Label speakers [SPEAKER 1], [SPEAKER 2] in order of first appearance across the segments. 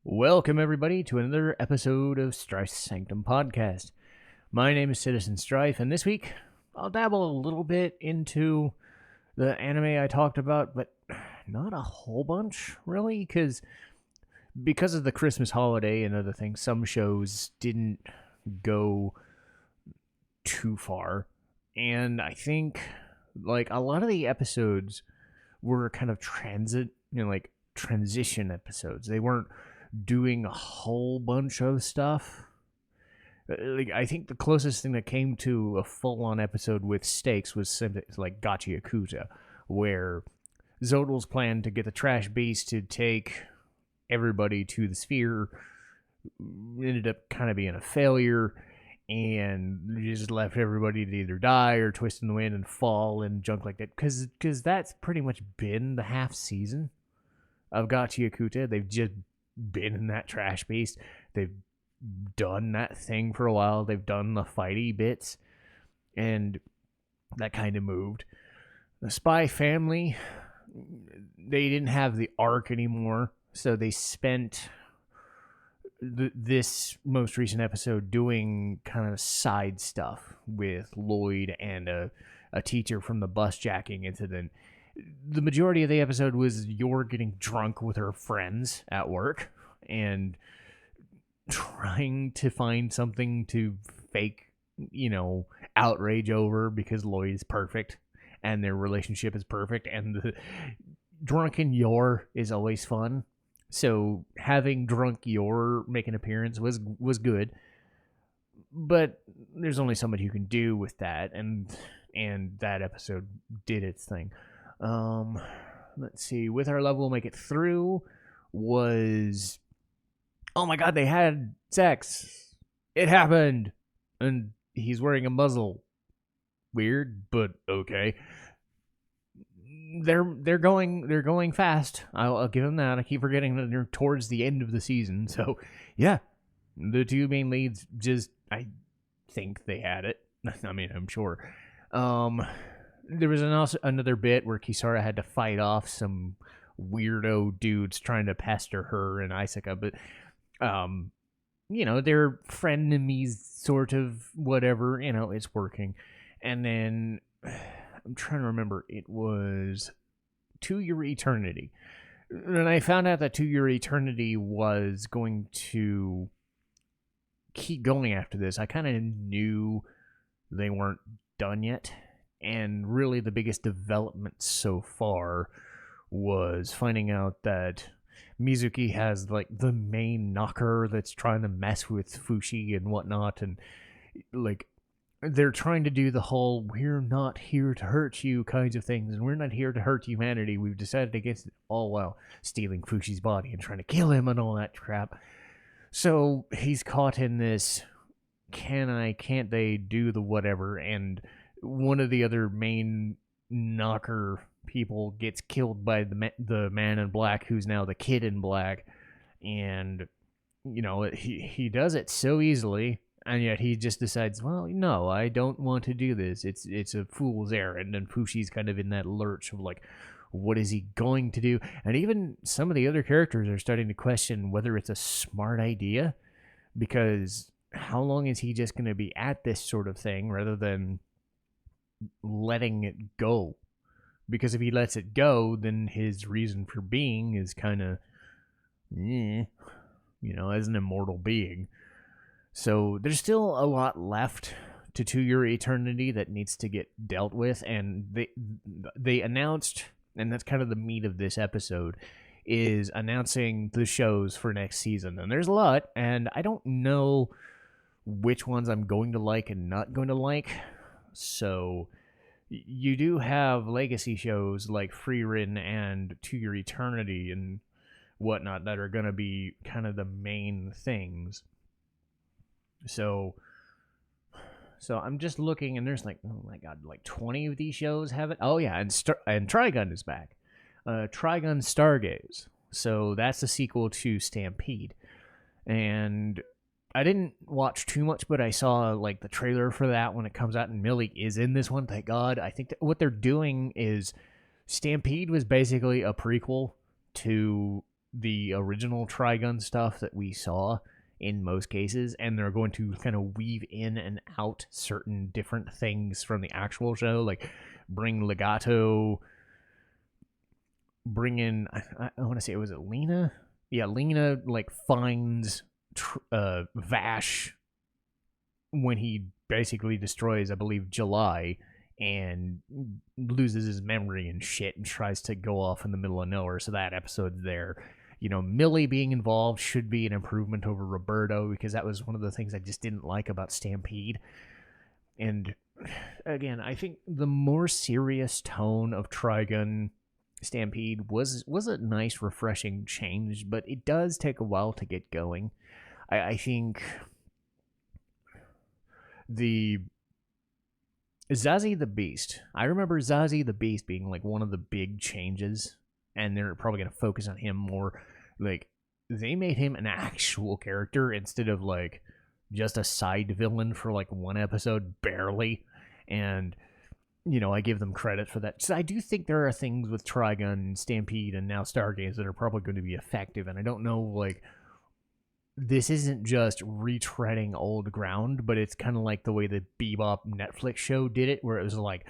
[SPEAKER 1] Welcome, everybody, to another episode of Strife's Sanctum podcast. My name is Citizen Strife, and this week I'll dabble a little bit into the anime I talked about, but not a whole bunch, really, because of the Christmas holiday and other things, some shows didn't go too far. And I think, like, a lot of the episodes were kind of transition episodes. They weren't doing a whole bunch of stuff. I think the closest thing that came to a full-on episode with stakes was something like Gachiakuta, where Zodal's plan to get the trash beast to take everybody to the sphere ended up kind of being a failure, and just left everybody to either die or twist in the wind and fall and junk like that. Because that's pretty much been the half season of Gachiakuta. They've just been in that trash beast. They've done that thing for a while. They've done the fighty bits, and that kind of moved. The SpyxFamily, they didn't have the arc anymore, so they spent this most recent episode doing kind of side stuff with Lloyd and a teacher from the bus jacking incident. The majority of the episode was Yor getting drunk with her friends at work and trying to find something to fake, outrage over because Lloyd is perfect and their relationship is perfect, and the drunken Yor is always fun. So having drunk Yor make an appearance was good, but there's only so much you can do with that, and that episode did its thing. Let's see. With Our Love We'll Make It Through was, oh my god, they had sex. It happened, and he's wearing a muzzle. Weird, but okay. They're going fast. I'll give them that. I keep forgetting that they're towards the end of the season. So yeah, the two main leads I think they had it. I mean, I'm sure. There was also another bit where Kisara had to fight off some weirdo dudes trying to pester her and Isekai, but they're frenemies, sort of, whatever, it's working. And then I'm trying to remember, it was To Your Eternity. And I found out that To Your Eternity was going to keep going after this. I kind of knew they weren't done yet. And really the biggest development so far was finding out that Mizuki has, like, the main knocker that's trying to mess with Fushi and whatnot. And, like, they're trying to do the whole, we're not here to hurt you kinds of things. And we're not here to hurt humanity. We've decided against it, all while stealing Fushi's body and trying to kill him and all that crap. So he's caught in this, can't they do the whatever, and one of the other main knocker people gets killed by the man in black, who's now the kid in black, and he does it so easily, and yet he just decides, well, no, I don't want to do this. It's a fool's errand, and Fushi's kind of in that lurch of, like, what is he going to do? And even some of the other characters are starting to question whether it's a smart idea, because how long is he just going to be at this sort of thing rather than letting it go? Because if he lets it go, then his reason for being is kind of, as an immortal being. So there's still a lot left to Your Eternity that needs to get dealt with, and they announced, and that's kind of the meat of this episode, is announcing the shows for next season. And there's a lot, and I don't know which ones I'm going to like and not going to like. So you do have legacy shows like Freerin and To Your Eternity and whatnot that are going to be kind of the main things. So I'm just looking, and there's, like, oh my god, like 20 of these shows have it. Oh yeah, and Trigun is back. Trigun Stargaze. So that's the sequel to Stampede. And I didn't watch too much, but I saw, like, the trailer for that when it comes out, and Millie is in this one, thank God. I think that what they're doing is, Stampede was basically a prequel to the original Trigun stuff that we saw in most cases, and they're going to kind of weave in and out certain different things from the actual show, like bring Legato, bring in, I want to say, was it Lena? Yeah, Lena, like, finds Vash when he basically destroys, I believe, July, and loses his memory and shit and tries to go off in the middle of nowhere. So that episode's there. You know, Millie being involved should be an improvement over Roberto, because that was one of the things I just didn't like about Stampede. And again, I think the more serious tone of Trigun Stampede was a nice, refreshing change, but it does take a while to get going. I think the Zazie the Beast. I remember Zazie the Beast being like one of the big changes, and they're probably going to focus on him more. Like, they made him an actual character instead of like just a side villain for like one episode, barely. And, you know, I give them credit for that. So I do think there are things with Trigun, Stampede, and now Stargaze that are probably going to be effective. And I don't know, like, this isn't just retreading old ground, but it's kind of like the way the Bebop Netflix show did it, where it was like,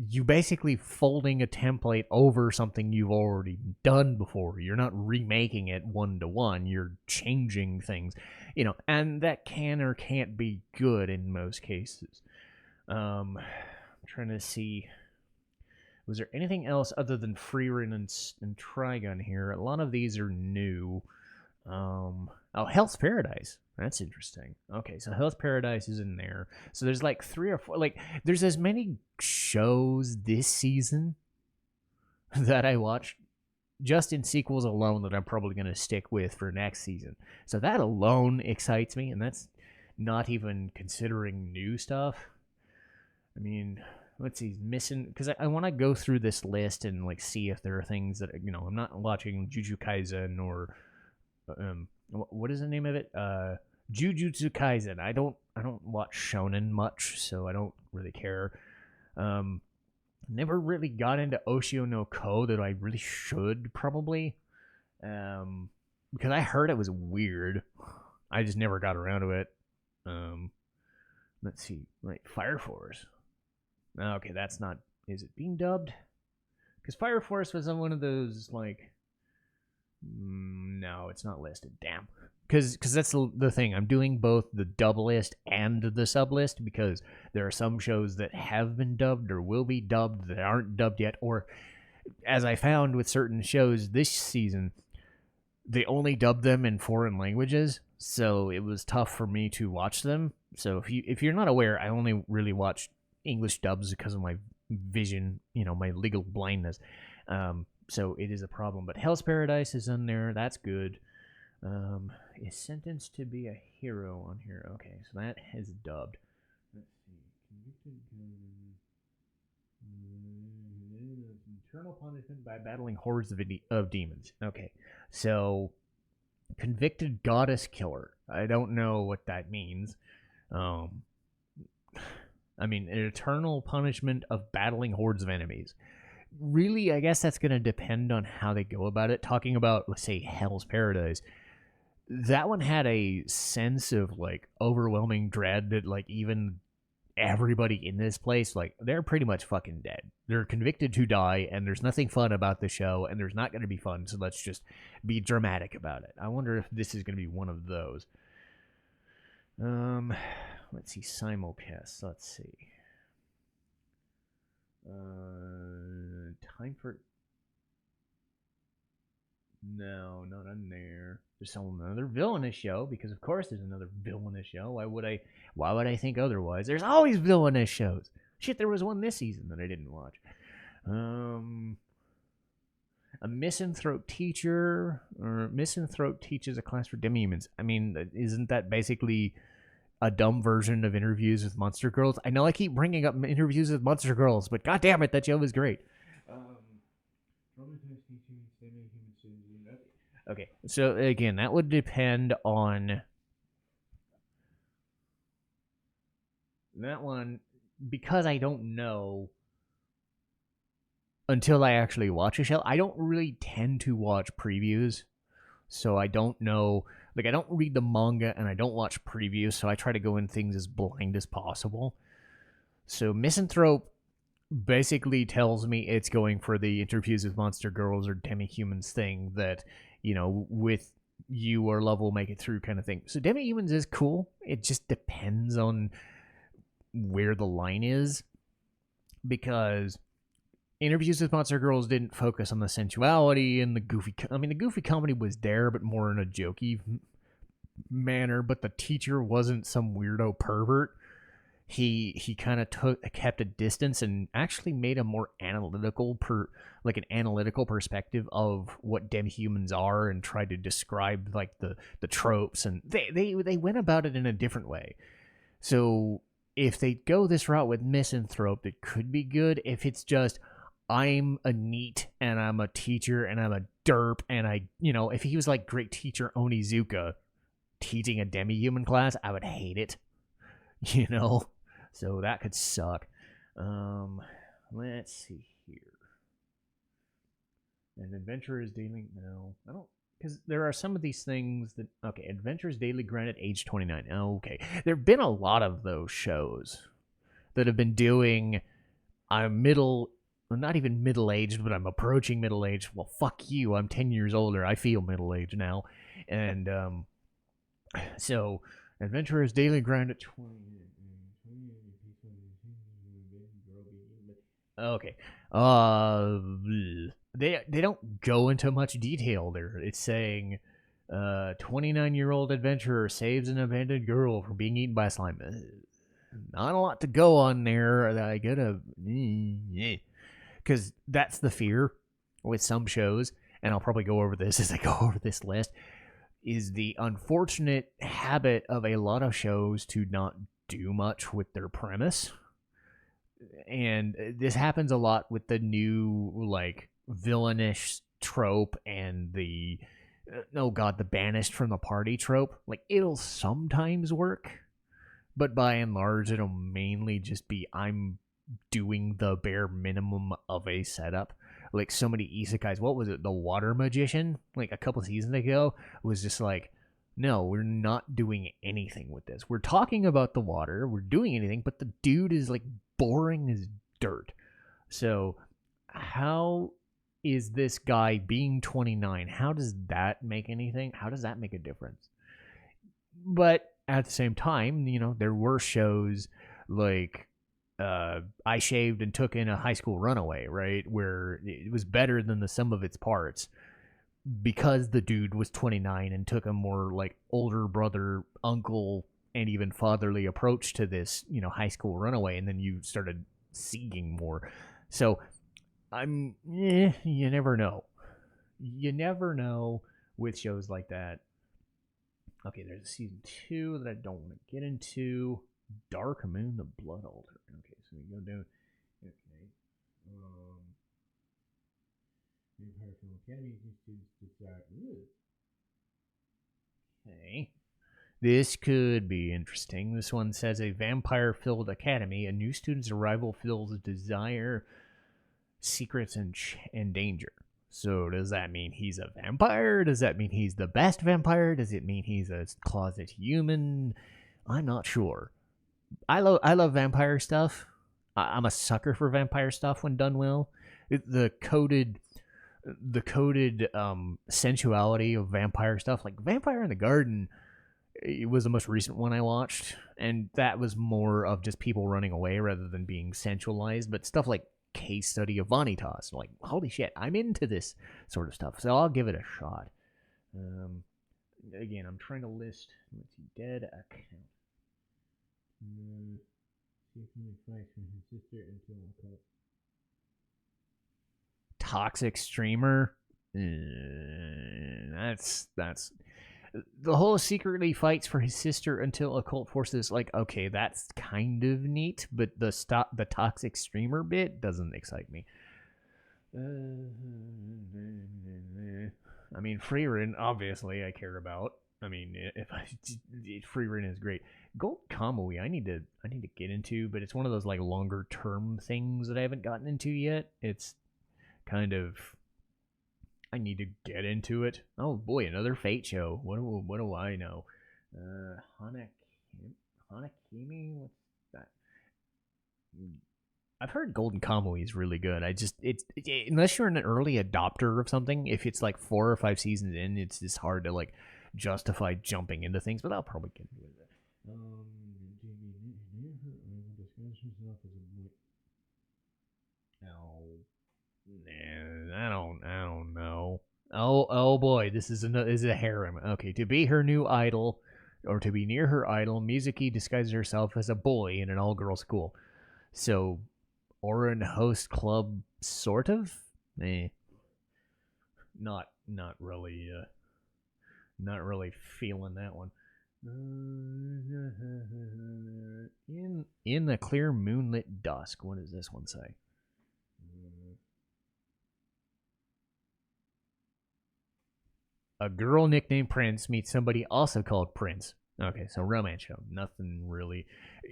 [SPEAKER 1] you basically folding a template over something you've already done before. You're not remaking it one-to-one. You're changing things, you know, and that can or can't be good in most cases. I'm trying to see, was there anything else other than Freerun and Trigun here? A lot of these are new. Oh, Hell's Paradise. That's interesting. Okay, so Hell's Paradise is in there. So there's like 3 or 4, like, there's as many shows this season that I watched just in sequels alone that I'm probably going to stick with for next season. So that alone excites me, and that's not even considering new stuff. I mean, let's see, missing, because I want to go through this list and like see if there are things that, you know, I'm not watching Jujutsu Kaisen or what is the name of it? Jujutsu Kaisen. I don't watch shonen much, so I don't really care. Never really got into Oshio no Ko that I really should, probably. Because I heard it was weird. I just never got around to it. Let's see, like Fire Force. Okay, that's not. Is it being dubbed? Because Fire Force was on one of those, like. No, it's not listed. Damn. Because that's the thing. I'm doing both the dub list and the sub list, because there are some shows that have been dubbed or will be dubbed that aren't dubbed yet. Or, as I found with certain shows this season, they only dubbed them in foreign languages, so it was tough for me to watch them. So if you're not aware, I only really watch English dubs because of my vision, you know, my legal blindness. So it is a problem. But Hell's Paradise is in there. That's good. Is Sentenced to be a Hero on here? Okay, so that is dubbed. Let's see. Eternal punishment by battling hordes of demons. Okay, so Convicted Goddess Killer. I don't know what that means. I mean, an eternal punishment of battling hordes of enemies. Really, I guess that's going to depend on how they go about it. Talking about, let's say, Hell's Paradise, that one had a sense of, like, overwhelming dread that, like, even everybody in this place, like, they're pretty much fucking dead. They're convicted to die, and there's nothing fun about the show, and there's not going to be fun, so let's just be dramatic about it. I wonder if this is going to be one of those. Let's see, simulcast. Let's see. Time for... No, not on there. There's another Villainous show, because of course there's another Villainous show. Why would I think otherwise? There's always Villainous shows. Shit, there was one this season that I didn't watch. A Misanthrope Teacher, or Misanthrope Teaches a Class for Demi-Humans. I mean, isn't that basically a dumb version of Interviews with Monster Girls? I know I keep bringing up Interviews with Monster Girls, but god damn it, that show was great. Okay, so again, that would depend on that one, because I don't know until I actually watch a show. I don't really tend to watch previews so I don't know. Like, I don't read the manga and I don't watch previews, so I try to go in things as blind as possible. So Misanthrope basically tells me it's going for the interviews with monster girls or demi-humans thing that, with you or love will make it through kind of thing. So demi-humans is cool. It just depends on where the line is, because interviews with monster girls didn't focus on the sensuality and the goofy. The goofy comedy was there, but more in a jokey manner. But the teacher wasn't some weirdo pervert. He kind of kept a distance and actually made a more analytical an analytical perspective of what demi-humans are, and tried to describe like the tropes, and they went about it in a different way. So if they go this route with Misanthrope, it could be good. If it's just I'm a NEET and I'm a teacher and I'm a derp, and if he was like great teacher Onizuka teaching a demi-human class, I would hate it. So that could suck. Let's see here. And Adventurers Daily. No, I don't. Because there are some of these things that. Okay, Adventurers Daily granted age 29. Okay. There have been a lot of those shows that have been doing. I'm not even middle-aged, but I'm approaching middle-aged. Well, fuck you. I'm 10 years older. I feel middle-aged now. And, so, Adventurers Daily granted 20. Okay. They don't go into much detail there. It's saying 29-year-old adventurer saves an abandoned girl from being eaten by a slime. Not a lot to go on there. I gotta, because that's the fear with some shows, and I'll probably go over this as I go over this list, is the unfortunate habit of a lot of shows to not do much with their premise. And this happens a lot with the new, like, Villainess trope and the Banished from the party trope. Like, it'll sometimes work, but by and large, it'll mainly just be I'm doing the bare minimum of a setup. Like, so many isekais. What was it? The Water Magician, like a couple seasons ago, was just like, no, we're not doing anything with this. We're talking about the water. We're doing anything, but the dude is like boring as dirt. So how is this guy being 29? How does that make anything? How does that make a difference? But at the same time, there were shows like I Shaved and Took in a High School Runaway, right? Where it was better than the sum of its parts, because the dude was 29 and took a more like older brother, uncle, and even fatherly approach to this, high school runaway, and then you started seeing more. So you never know. You never know with shows like that. Okay, there's a season 2 that I don't want to get into. Dark Moon, the Blood Altar. Okay, so we go down. Okay. Okay. This could be interesting. This one says a vampire-filled academy. A new student's arrival fills desire, secrets, and danger. So does that mean he's a vampire? Does that mean he's the best vampire? Does it mean he's a closet human? I'm not sure. I love vampire stuff. I'm a sucker for vampire stuff when done well. The coded sensuality of vampire stuff, like Vampire in the Garden, it was the most recent one I watched, and that was more of just people running away rather than being sensualized. But stuff like Case Study of Vanitas, like, holy shit, I'm into this sort of stuff, so I'll give it a shot. Again, I'm trying to list. Let's see, dead account. Toxic streamer. That's the whole secretly fights for his sister until occult forces. Like, okay, that's kind of neat, but the toxic streamer bit doesn't excite me. Freerin, obviously, I care about. Freerin is great. Gold Kamui, I need to get into, but it's one of those like longer term things that I haven't gotten into yet. It's kind of I need to get into it. Oh boy, another Fate show. What do I know? Hanakimi? What's that? I've heard Golden Kamuy is really good. Unless you're an early adopter of something, if it's like 4 or 5 seasons in, it's just hard to like justify jumping into things. But I'll probably get into it. I don't know. Oh boy, this is a harem. Okay, to be her new idol, or to be near her idol, Mizuki disguises herself as a boy in an all-girl school. So, Orin host club, sort of. Not really. Not really feeling that one. In the clear moonlit dusk. What does this one say? A girl nicknamed Prince meets somebody also called Prince. Okay, so romance show. Nothing really.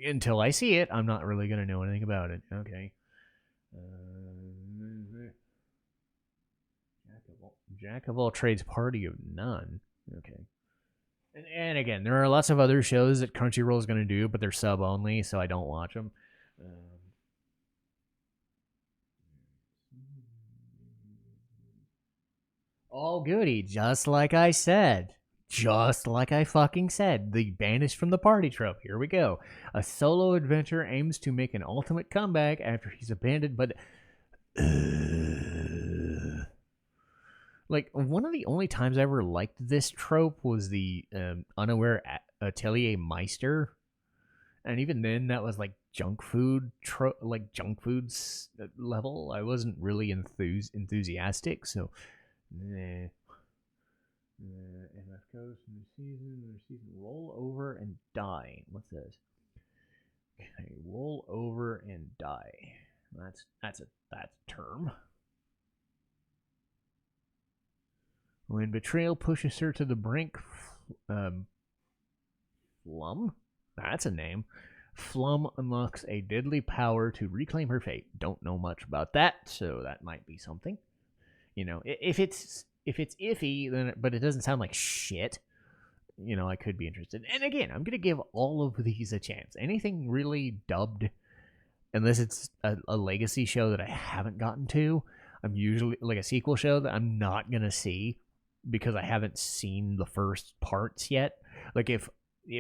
[SPEAKER 1] Until I see it, I'm not really going to know anything about it. Okay. Jack of all trades, party of none. Okay. And again, there are lots of other shows that Crunchyroll is going to do, but they're sub only, so I don't watch them. Oh, goody. Just like I said. Just like I fucking said. The banished from the party trope. Here we go. A solo adventurer aims to make an ultimate comeback after he's abandoned, but... like, one of the only times I ever liked this trope was the unaware Atelier Meister. And even then, that was like junk food, junk foods level. I wasn't really enthusiastic, so... MF goes from the season, roll over and die. What's this? Okay, roll over and die. That's a term. When betrayal pushes her to the brink, Flum? That's a name. Flum unlocks a deadly power to reclaim her fate. Don't know much about that, so that might be something. You know, if it's iffy, then but it doesn't sound like shit, you know, I could be interested. And again, I'm gonna give all of these a chance. Anything really dubbed, unless it's a legacy show that I haven't gotten to, I'm usually like a sequel show that I'm not gonna see because I haven't seen the first parts yet. Like if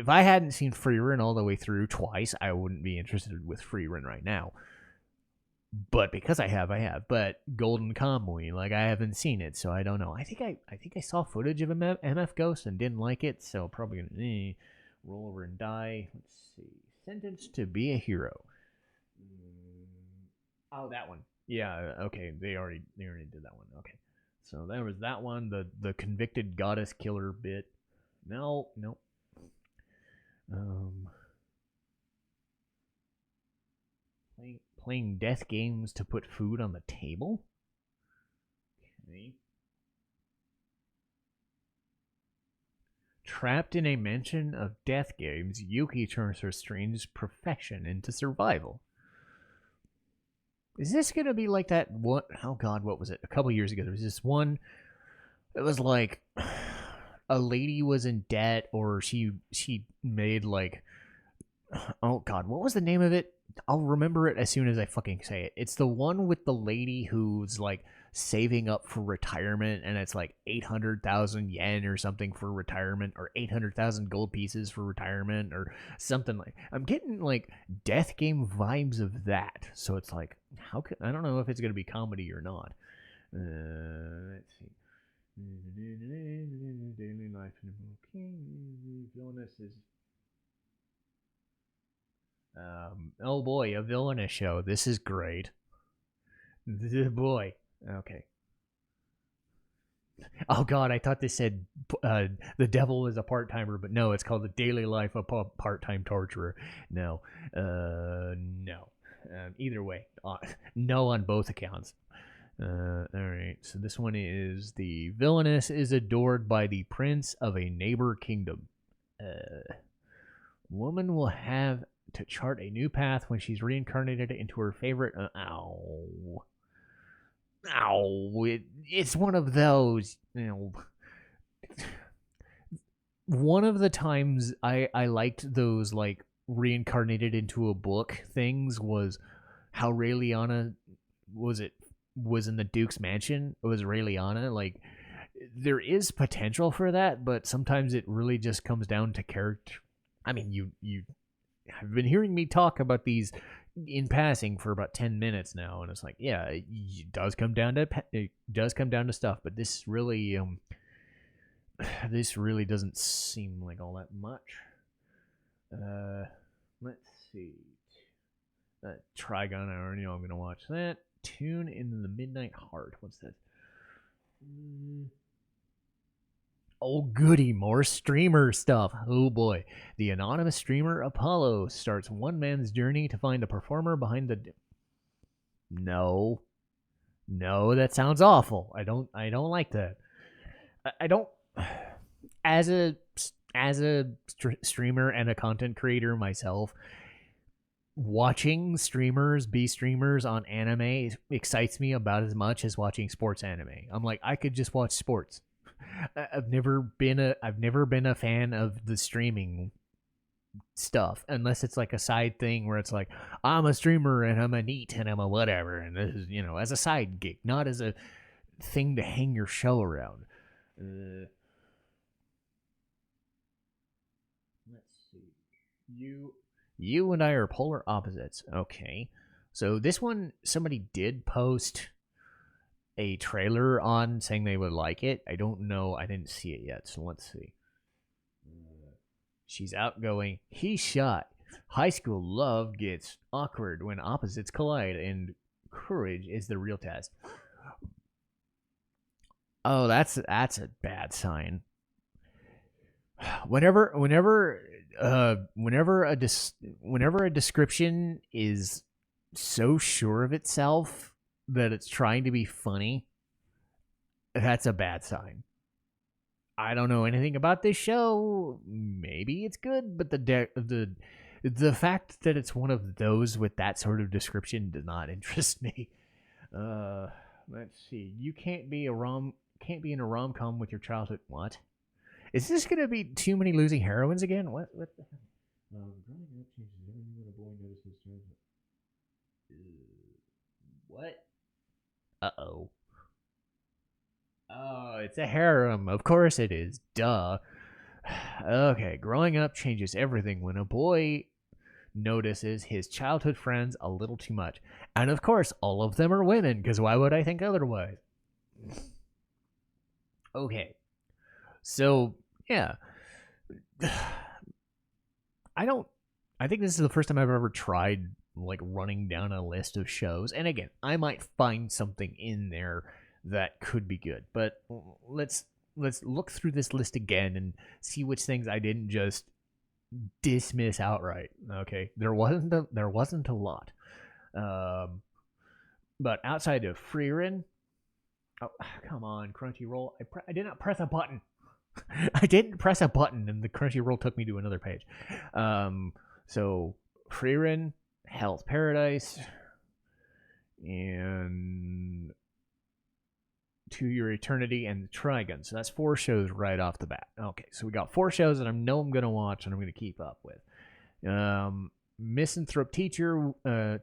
[SPEAKER 1] I hadn't seen Freerun all the way through twice, I wouldn't be interested with Freerun right now. But because I have. But Golden Kamuy, like I haven't seen it, so I don't know. I think I saw footage of MF Ghost and didn't like it, so probably gonna roll over and die. Let's see. Sentenced to be a hero. Oh, that one. Yeah. Okay. They already did that one. Okay. So there was that one. The convicted goddess killer bit. No. Playing death games to put food on the table? Okay. Trapped in a mansion of death games, Yuki turns her strange profession into survival. Is this gonna be like that? What? Oh God, what was it? A couple years ago, there was this one. It was like a lady was in debt, or she made like, oh God, what was the name of it? I'll remember it as soon as I fucking say it. It's the one with the lady who's like saving up for retirement, and it's like 800,000 yen or something for retirement, or 800,000 gold pieces for retirement, or something like. I'm getting like death game vibes of that. So it's like, I don't know if it's gonna be comedy or not. Let's see. Daily life in Villainess is. Oh boy, a Villainess show. This is great. Boy. Okay. Oh God, I thought this said the devil is a part-timer, but no, it's called the daily life of a part-time torturer. No. No. Either way, no on both accounts. Alright, so this one is the Villainess is adored by the prince of a neighbor kingdom. Woman will have to chart a new path when she's reincarnated into her favorite. Ow. Oh, it's one of those, one of the times I liked those like reincarnated into a book things was how Rayliana was in the Duke's mansion. It was Rayliana. Like there is potential for that, but sometimes it really just comes down to character. I mean, you have been hearing me talk about these in passing for about 10 minutes now, and it's like, yeah, it does come down to stuff, but this really doesn't seem like all that much. Let's see. Trigon, I already know I'm gonna watch that. Tune in the Midnight Heart. What's that? Oh, goody, more streamer stuff. Oh boy. The anonymous streamer Apollo starts one man's journey to find the performer behind the. No. No, that sounds awful. I don't like that. I don't. As a streamer and a content creator myself, watching streamers be streamers on anime excites me about as much as watching sports anime. I'm like, I could just watch sports. I've never been a fan of the streaming stuff unless it's like a side thing where it's like, I'm a streamer and I'm a neat and I'm a whatever, and this is, as a side gig, not as a thing to hang your show around. Let's see. You and I are polar opposites. Okay. So this one, somebody did post a trailer on saying they would like it. I don't know. I didn't see it yet. So let's see. She's outgoing. He's shot. High school love gets awkward when opposites collide, and courage is the real test. Oh, that's a bad sign. Whenever a description is so sure of itself that it's trying to be funny, that's a bad sign. I don't know anything about this show. Maybe it's good, but the fact that it's one of those with that sort of description does not interest me. Let's see. You can't be in a rom com with your childhood. What? Is this gonna be too many losing heroines again? What the hell? Growing up changes everything when a boy notices childhood. What? Uh-oh. Oh, it's a harem. Of course it is. Duh. Okay, growing up changes everything when a boy notices his childhood friends a little too much. And of course, all of them are women, because why would I think otherwise? Okay. So, yeah. I think this is the first time I've ever tried like running down a list of shows. And again, I might find something in there that could be good. But let's look through this list again and see which things I didn't just dismiss outright. Okay, there wasn't a lot. But outside of Freerin, oh come on, Crunchyroll, I did not press a button. I didn't press a button, and the Crunchyroll took me to another page. So Freerin, Hell's Paradise, and To Your Eternity, and Trigun. So that's 4 shows right off the bat. Okay, so we got 4 shows that I know I'm going to watch and I'm going to keep up with. Misanthrope Teacher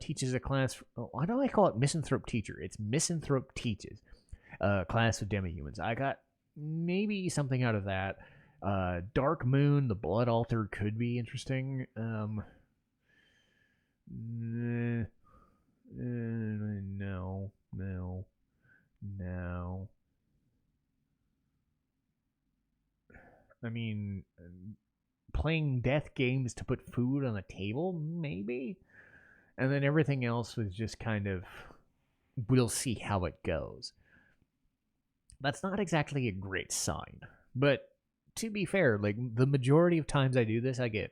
[SPEAKER 1] teaches a class. Why do I call it Misanthrope Teacher? It's Misanthrope Teaches a class of demi-humans. I got maybe something out of that. Dark Moon, the Blood Altar could be interesting. No. I mean, playing death games to put food on the table, maybe? And then everything else was just kind of, we'll see how it goes. That's not exactly a great sign. But to be fair, like the majority of times I do this, I get,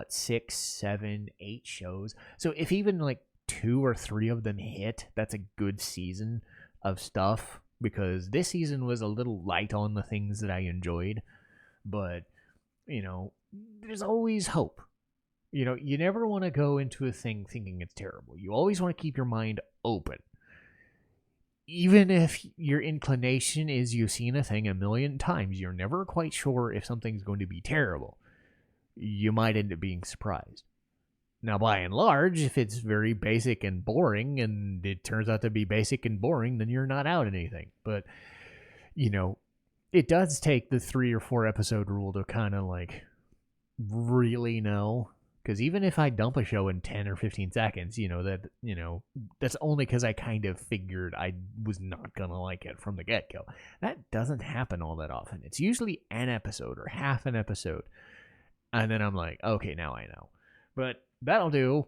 [SPEAKER 1] 6, 7, 8 shows. So if even like 2 or 3 of them hit, that's a good season of stuff, because this season was a little light on the things that I enjoyed. But, there's always hope. You never want to go into a thing thinking it's terrible. You always want to keep your mind open. even if your inclination is you've seen a thing a million times, you're never quite sure if something's going to be terrible. You might end up being surprised. Now, by and large, if it's very basic and boring, and it turns out to be basic and boring, then you're not out anything. But, it does take the 3 or 4 episode rule to kind of like really know. Because even if I dump a show in 10 or 15 seconds, that's only because I kind of figured I was not going to like it from the get-go. That doesn't happen all that often. It's usually an episode or half an episode. And then I'm like, okay, now I know. But that'll do,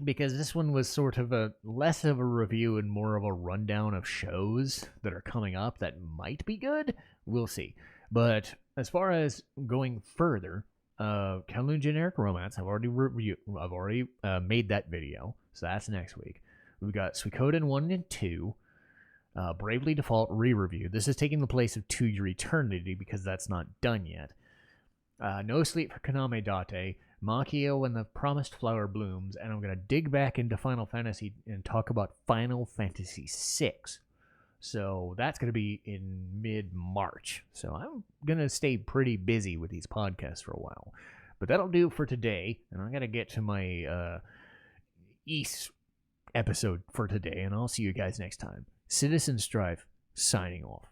[SPEAKER 1] because this one was sort of a less of a review and more of a rundown of shows that are coming up that might be good. We'll see. But as far as going further, Kowloon Generic Romance, I've already made that video, so that's next week. We've got Suikoden 1 and 2, Bravely Default re-review. This is taking the place of To Your Eternity because that's not done yet. No Sleep for Kaname Date, Makio and the Promised Flower Blooms, and I'm going to dig back into Final Fantasy and talk about Final Fantasy VI. So that's going to be in mid-March. So I'm going to stay pretty busy with these podcasts for a while. But that'll do for today, and I'm going to get to my East episode for today, and I'll see you guys next time. Citizen Strife, signing off.